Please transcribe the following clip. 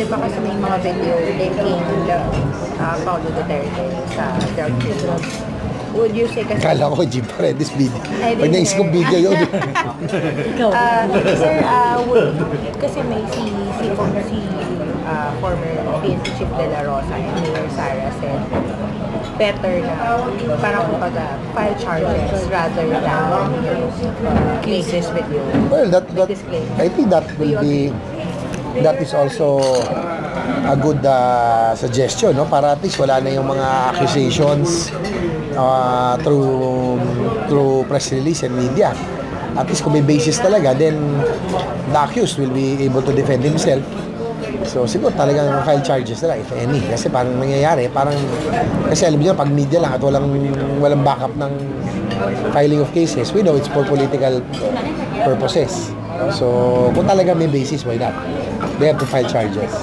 di ba kasi may mga video linking Paulo Duterte sa drug cases. Would you say kasi... Kala ko, Jim Paredes video. Ay, Pag naisip ko video yun. Sir, kasi may si former PNP Chief De La Rosa and Mayor Sara said better na parang kumbaga file charges rather than cases with you. Well, I think that will be, that is also a good suggestion, no? Para at least wala na yung mga accusations through press release and media. At least kung may basis talaga, then the accused will be able to defend himself. So siguro talagang file charges na lang, if any. Kasi parang nangyayari, kasi alam niyo, pag media lang at walang backup ng filing of cases, we know it's for political purposes. So kung talaga may basis, why not? They have to file charges.